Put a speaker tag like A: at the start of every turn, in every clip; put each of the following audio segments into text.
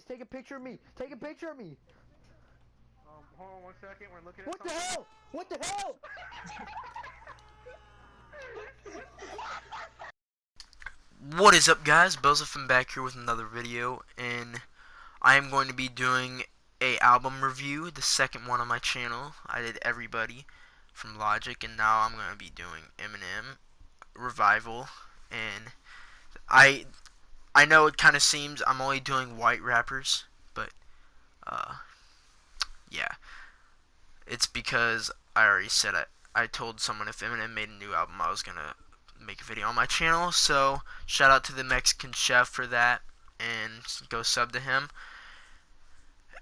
A: this. Take a picture of me. Take a picture of me.
B: Hold on 1 second. We're looking at
A: What the
B: something.
A: hell? What the hell?
C: What is up, guys? Bozefin back here with another video, and I am going to be doing a album review, the second one on my channel. I did Everybody from Logic, and now I'm going to be doing Eminem Revival. And I I know it kind of seems I'm only doing white rappers, but yeah, it's because I already said I told someone if Eminem made a new album, I was gonna make a video on my channel. So shout out to the Mexican chef for that, and go sub to him.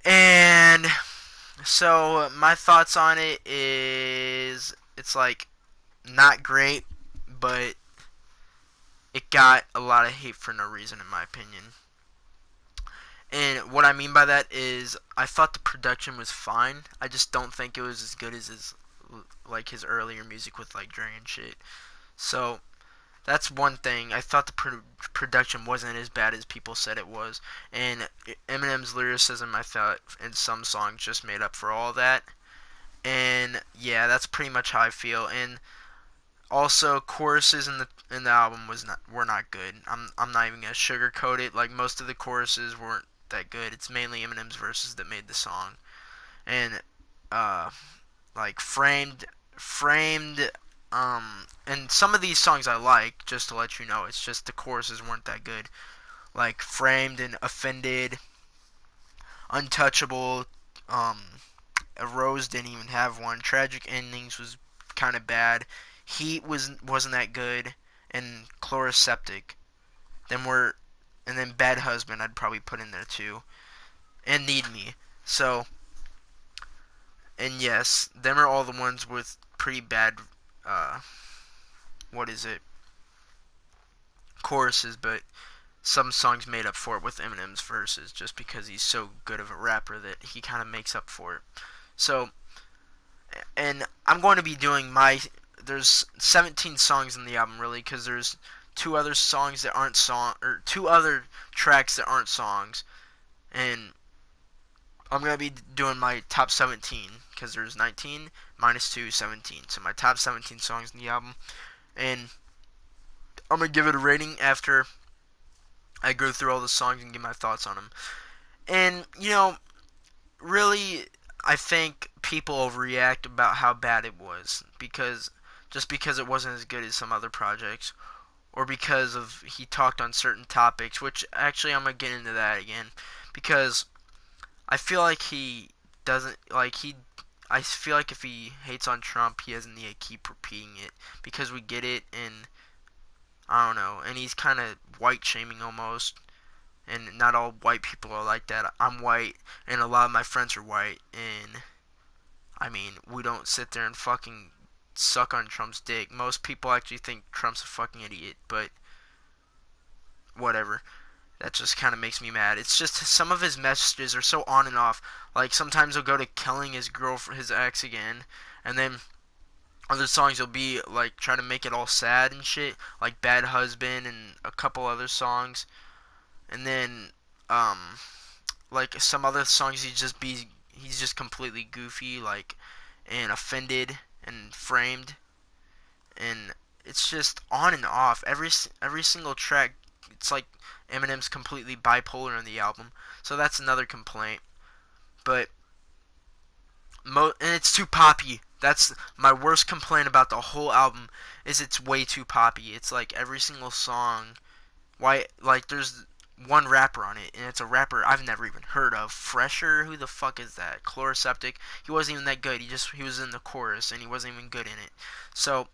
C: And so my thoughts on it is it's like not great, but it got a lot of hate for no reason in my opinion. And what I mean by that is I thought the production was fine. I just don't think it was as good as his earlier music with like Dre and shit. So that's one thing. I thought the production wasn't as bad as people said it was, and Eminem's lyricism, I thought, in some songs just made up for all that. And yeah, that's pretty much how I feel. And also, choruses in the album were not good. I'm not even gonna sugarcoat it. Like, most of the choruses weren't that good. It's mainly Eminem's verses that made the song. And uh, like framed and some of these songs I like, just to let you know. It's just the choruses weren't that good. Like Framed and Offended, Untouchable, A Rose didn't even have one. Tragic Endings was kind of bad. Heat wasn't that good, and Chloroseptic. Then and then Bad Husband I'd probably put in there too, and Need Me. So, and yes, them are all the ones with pretty bad what is it, choruses, but some songs made up for it with Eminem's verses, just because he's so good of a rapper that he kind of makes up for it. So, and I'm going to be doing there's 17 songs in the album, really, because there's two other tracks that aren't songs, and I'm going to be doing my top 17, because there's 19 minus 2, 17. So my top 17 songs in the album, and I'm going to give it a rating after I go through all the songs and give my thoughts on them. And, really, I think people overreact about how bad it was, just because it wasn't as good as some other projects, or because of he talked on certain topics, which actually I'm going to get into that again, because I feel like he doesn't, I feel like if he hates on Trump, he doesn't need to keep repeating it, because we get it, and I don't know, and he's kind of white shaming almost, and not all white people are like that. I'm white, and a lot of my friends are white, and I mean, we don't sit there and fucking suck on Trump's dick. Most people actually think Trump's a fucking idiot, but whatever. That just kind of makes me mad. It's just some of his messages are so on and off. Like, sometimes he'll go to killing his ex again, and then other songs will be like try to make it all sad and shit, like Bad Husband and a couple other songs. And then like some other songs he's just completely goofy, like and Offended and Framed, and it's just on and off. Every single track, it's like Eminem's completely bipolar in the album. So that's another complaint. But and it's too poppy. That's my worst complaint about the whole album, is it's way too poppy. It's like every single song, there's one rapper on it, and it's a rapper I've never even heard of. Fresher, who the fuck is that? Chloroseptic, he wasn't even that good. He was in the chorus, and he wasn't even good in it. So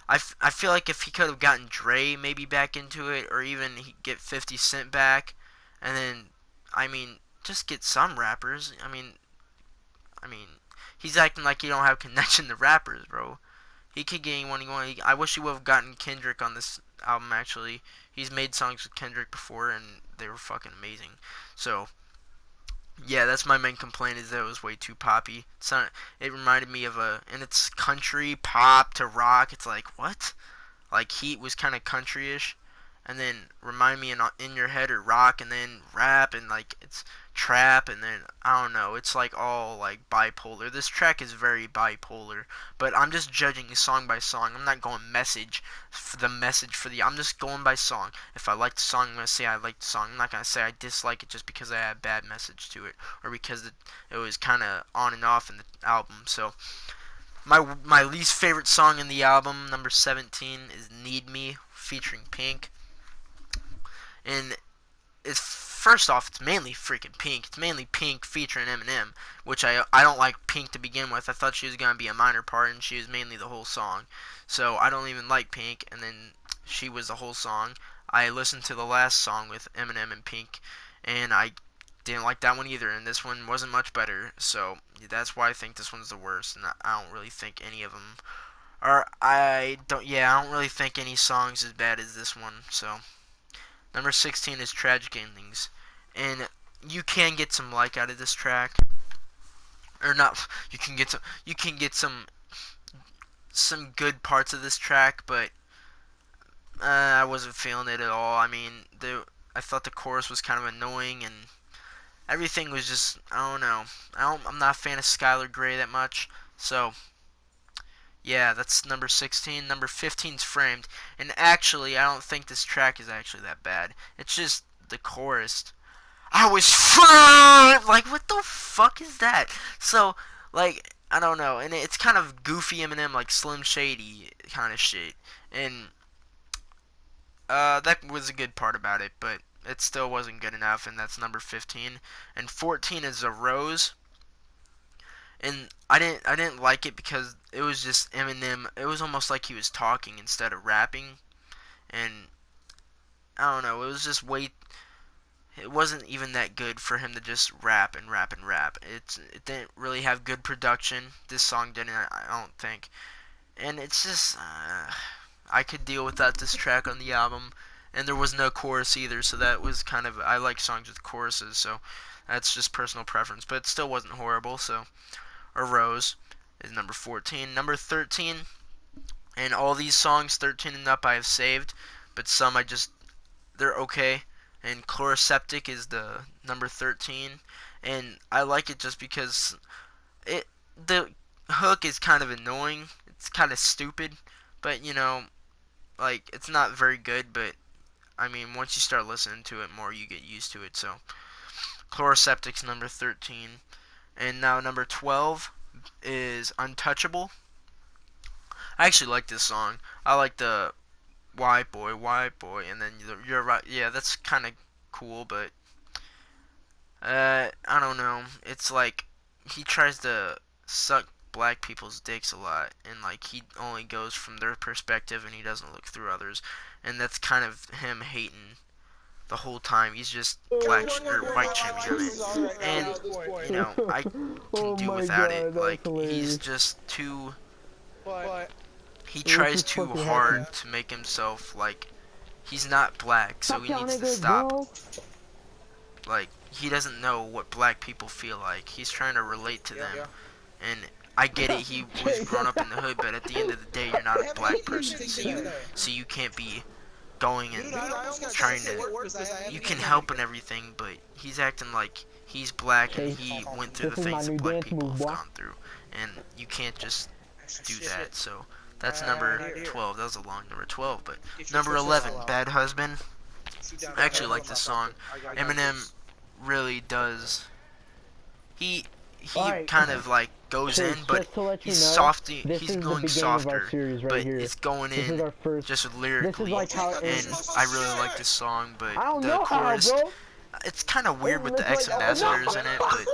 C: I feel like if he could have gotten Dre maybe back into it, or even get 50 Cent back, and then, I mean, just get some rappers. I mean, he's acting like he don't have connection to rappers, bro. He could get anyone he wanted. I wish he would have gotten Kendrick on this album, actually. He's made songs with Kendrick before, and they were fucking amazing. So, yeah, that's my main complaint, is that it was way too poppy. It reminded me of and it's country, pop to rock. It's like, what? Like, Heat was kind of country-ish, and then Remind Me in Your Head or Rock, and then rap, and like it's trap, and then I don't know, it's like all like bipolar. This track is very bipolar, but I'm just judging song by song. I'm not going message for the I'm just going by song. If I like the song, I'm gonna say I like the song. I'm not gonna say I dislike it just because I had a bad message to it, or because it was kind of on and off in the album. So my least favorite song in the album, number 17, is Need Me featuring Pink. And it's first off, it's mainly freaking Pink. It's mainly Pink featuring Eminem, which I don't like Pink to begin with. I thought she was gonna be a minor part, and she was mainly the whole song. So I don't even like Pink, and then she was the whole song. I listened to the last song with Eminem and Pink, and I didn't like that one either, and this one wasn't much better. So that's why I think this one's the worst, and I don't really think any of them are. I don't really think any songs as bad as this one. So number 16 is Tragic Endings, and you can get some like out of this track, or not. You can get some good parts of this track, but I wasn't feeling it at all. I mean, I thought the chorus was kind of annoying, and everything was just, I don't know. I'm not a fan of Skylar Grey that much, so yeah, that's number 16. Number 15 is Framed, and actually, I don't think this track is actually that bad. It's just the chorus. I was framed! Like, what the fuck is that? So, like, I don't know, and it's kind of goofy Eminem, like Slim Shady kind of shit, and that was a good part about it, but it still wasn't good enough, and that's number 15. And 14 is A Rose, and I didn't like it because it was just Eminem. It was almost like he was talking instead of rapping, and I don't know. It was just It wasn't even that good for him to just rap and rap and rap. It didn't really have good production. This song didn't. I don't think, and it's just I could deal without this track on the album, and there was no chorus either. So that was kind of, I like songs with choruses, so that's just personal preference. But it still wasn't horrible. So A Rose is number 14. Number 13, and all these songs 13 and up I have saved, but some they're okay. And Chloroseptic is the number 13, and I like it just because the hook is kind of annoying. It's kind of stupid, but like, it's not very good, but I mean, once you start listening to it more, you get used to it. So Chloroseptic's number 13. And now number 12 is Untouchable. I actually like this song. I like the white boy, and then you're right. Yeah, that's kind of cool, but I don't know. It's like he tries to suck black people's dicks a lot, and like he only goes from their perspective, and he doesn't look through others, and that's kind of him hating the whole time. He's just or white shaming on it, and I can do without it. Like, he's just too. He tries too hard to make himself like he's not black, so he needs to stop. Like, he doesn't know what black people feel like. He's trying to relate to them, and I get it. He was grown up in the hood, but at the end of the day, you're not a black person, so you can't be going and trying to. You can help and everything, but he's acting like he's black and he went through the things that black people have gone through, and you can't just do that. So that's number 12. That was a long number 12, but number 11, Bad Husband. I actually like this song. Eminem really does. He kind of like goes in, but he's softy. He's going softer, but it's going in just lyrically, and I really like this song. But the chorus, it's kind of weird with the ex-ambassadors in it, but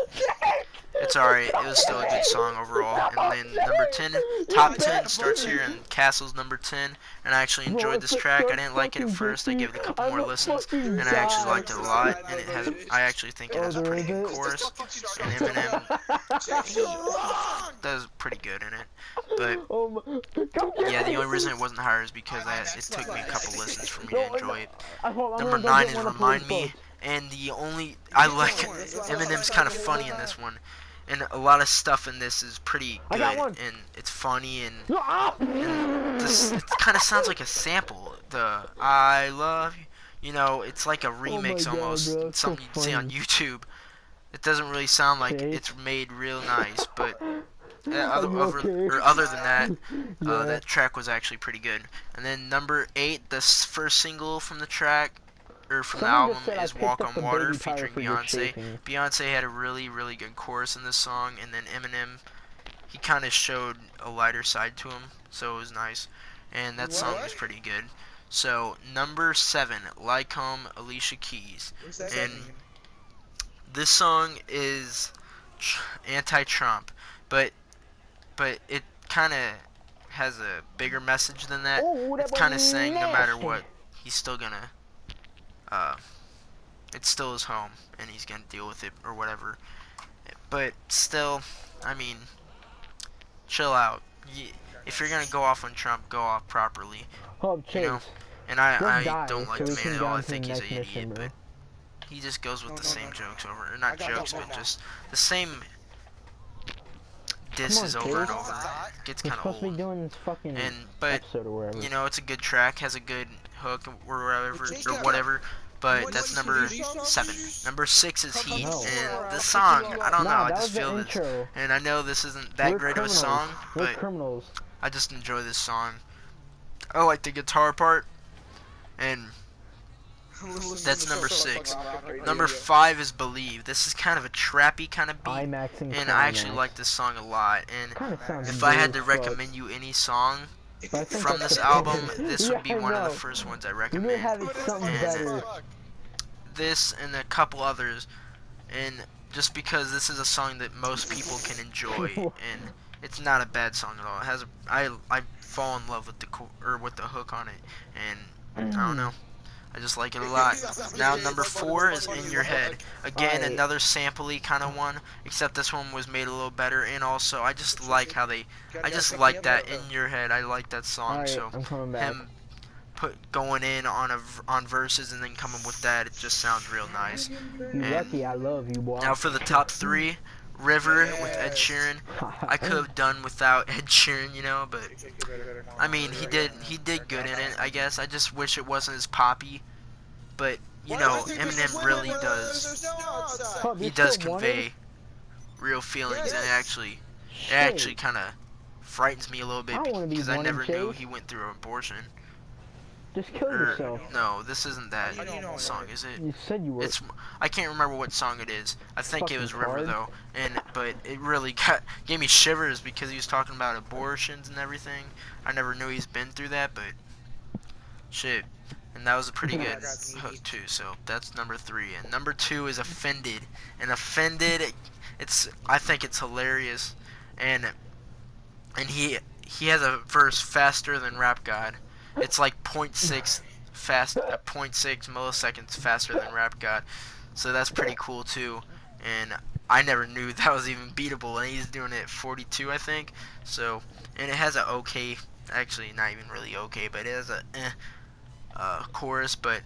C: it's alright. It was still a good song overall. And then number 10, top 10 starts here, and Castle's number 10. And I actually enjoyed this track. I didn't like it at first. I gave it a couple more listens, and I actually liked it a lot. And I actually think it has a pretty good chorus. And Eminem does pretty good in it. But yeah, the only reason it wasn't higher is because it took me a couple listens for me to enjoy it. Number 9 is Remind Me. And I like Eminem's kind of funny in this one, and a lot of stuff in this is pretty
A: I
C: good,
A: got one.
C: and it's funny, and
A: Ah!
C: this it kind of sounds like a sample. The I love you, you know, it's like a remix
A: God,
C: almost.
A: bro,
C: It's
A: so
C: something you'd see on
A: funny.
C: YouTube. It doesn't really sound like
A: Chase?
C: it's made real nice, but
A: Are you okay?
C: other than that,
A: Yeah.
C: that track was actually pretty good. And then number 8, the first single from the track, or from the
A: Someone
C: album,
A: just said I
C: is
A: picked
C: Walk
A: up
C: on
A: the
C: Water
A: baby powder
C: featuring
A: for your
C: Beyonce.
A: chafing.
C: Beyonce had a really, really good chorus in this song, and then Eminem, he kind of showed a lighter side to him, so it was nice. And that song was pretty good. So, number 7, Like Home, Alicia Keys. And this song is anti-Trump, but it kind of has a bigger message than that.
A: Oh, that
C: It's kind of
A: was
C: saying no matter
A: nasty.
C: what, he's still gonna, it's still his home, and he's gonna deal with it or whatever. But still, I mean, chill out. If you're gonna go off on Trump, go off properly.
A: Oh, Chase.
C: You know? And
A: Just
C: I
A: die,
C: don't like
A: so
C: the
A: we
C: man
A: can
C: at
A: go
C: all.
A: on
C: I
A: to the
C: think he's an
A: next
C: idiot,
A: mission, bro.
C: but he just goes with the same jokes over, or
B: I
C: not
B: got
C: jokes,
B: one
C: but
B: now.
C: just the same disses
A: on,
C: over and
A: Chase.
C: over. Gets
A: We're
C: kind of
A: supposed to be
C: old.
A: doing this fucking
C: But
A: episode or whatever.
C: you know, it's a good track, has a good hook or whatever. But that's number 7. Number 6 is Heat,
A: No.
C: and the song, I don't know,
A: Nah,
C: I
A: that
C: just
A: was the
C: feel this,
A: intro.
C: and I know this isn't that
A: We're
C: great of a
A: criminals.
C: song,
A: We're
C: but
A: criminals.
C: I just enjoy this song. I like the guitar part, and that's number 6. Number 5 is Believe. This is kind of a trappy kind of beat,
A: IMAX and
C: and I actually
A: Climax.
C: like this song a lot. And
A: Kinda sounds
C: if I had to
A: weird as fuck.
C: recommend you any song
A: But I think
C: from
A: that's
C: this
A: the
C: album,
A: point.
C: this
A: Yeah,
C: would be
A: I
C: one of the
A: know.
C: first ones I
A: We need to
C: recommend.
A: have it something
C: And
A: better.
C: this and a couple others, and just because this is a song that most people can enjoy, and it's not a bad song at all. It has I fall in love with with the hook on it, and I don't know, I just like it a lot. Now number 4 is In Your Head. Again,
A: Alright.
C: another sampley kind of one, except this one was made a little better, and also I just like how I just like that In Your Head. I like that song,
A: Alright,
C: so
A: I'm coming back.
C: him going in on verses and then coming with that, it just sounds real nice.
A: You
C: And
A: lucky, I love you, boy.
C: now for the top 3, River with Ed Sheeran. I could have done without Ed Sheeran, you know, but I mean, he did good in it, I guess. I just wish it wasn't as poppy, but you know, Eminem really does.
A: Oh,
C: He
A: there's
C: does
A: still one?
C: convey real feelings, and it actually
A: Shit.
C: kind of frightens me a little bit
A: I wanna be
C: because I
A: wanted,
C: never knew
A: Chase.
C: he went through an abortion.
A: Just kill yourself.
C: No, this isn't that song, is it?
A: You said you were.
C: It's I can't remember what song it is. I think it was
A: Fucking
C: River
A: hard.
C: though, but it really gave me shivers because he was talking about abortions and everything. I never knew he's been through that, but shit. And that was a pretty good hook too. So that's number 3, and number 2 is Offended. And Offended, I think it's hilarious, and he has a verse faster than Rap God. It's like 0.6 milliseconds faster than Rap God. So that's pretty cool too. And I never knew that was even beatable, and he's doing it at 42, I think. So, and it has a okay, actually not even really okay, but it has a chorus, but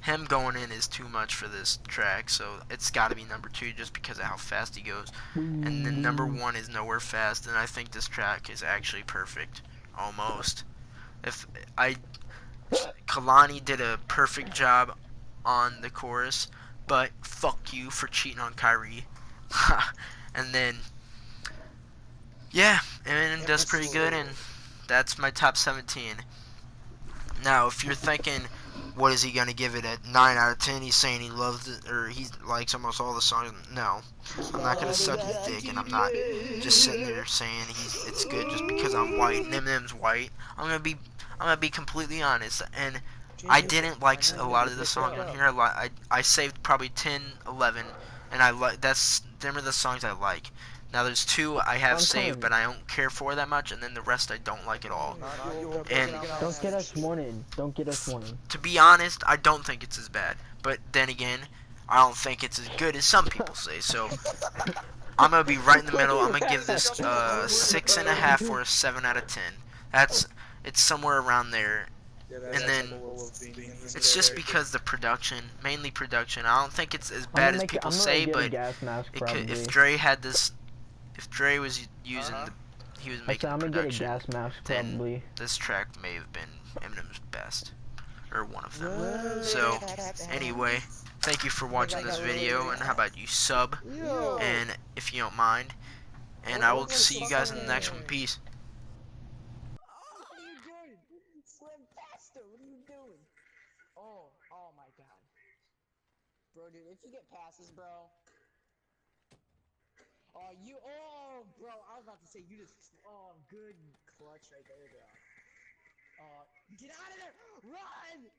C: him going in is too much for this track, so it's got to be number 2 just because of how fast he goes. And then number 1 is Nowhere Fast, and I think this track is actually perfect, almost. Kalani did a perfect job on the chorus, but fuck you for cheating on Kyrie. And then, yeah, Eminem does pretty good, and that's my top 17. Now, if you're thinking, what is he gonna give it at 9 out of 10? He's saying he loves it, or he likes almost all the songs. No, I'm not gonna suck his dick, and I'm not just sitting there saying it's good just because I'm white and Eminem's white. I'm gonna be completely honest, and I didn't like a lot of the songs on here. I saved probably 10, 11, and them are the songs I like. Now there's 2 I have saved, but I don't care for that much, and then the rest I don't like at all. And
A: Don't get us wanted. Don't get us wanted.
C: to be honest, I don't think it's as bad. But then again, I don't think it's as good as some people say. So I'm gonna be right in the middle. I'm gonna give this 6.5 or a 7 out of 10. It's somewhere around there.
B: Yeah,
C: And
B: that's
C: then
B: full of being
C: it's just
B: unnecessary.
C: because the production, mainly production. I don't think it's as
A: I'm
C: bad
A: gonna
C: as
A: make.
C: people
A: I'm gonna
C: say,
A: get a
C: but
A: gas mask
C: it could,
A: probably.
C: if Dre had this, if Dre was using
B: Uh-huh.
C: the, he was
A: I said
C: making
A: I'm
C: the
A: gonna get a
C: production,
A: gas mask
C: then
A: probably.
C: this track may have been Eminem's best, or one of them. So, anyway, thank you for watching this video, and how about you sub,
B: Yo!
C: and if you don't mind, and I will see you guys in the next one. Peace.
D: What are you doing? Slim faster, what are you doing? Oh my god. Bro, dude, if you get passes, bro. Bro, I was about to say, you just, good clutch right there, bro. Get out of there! Run!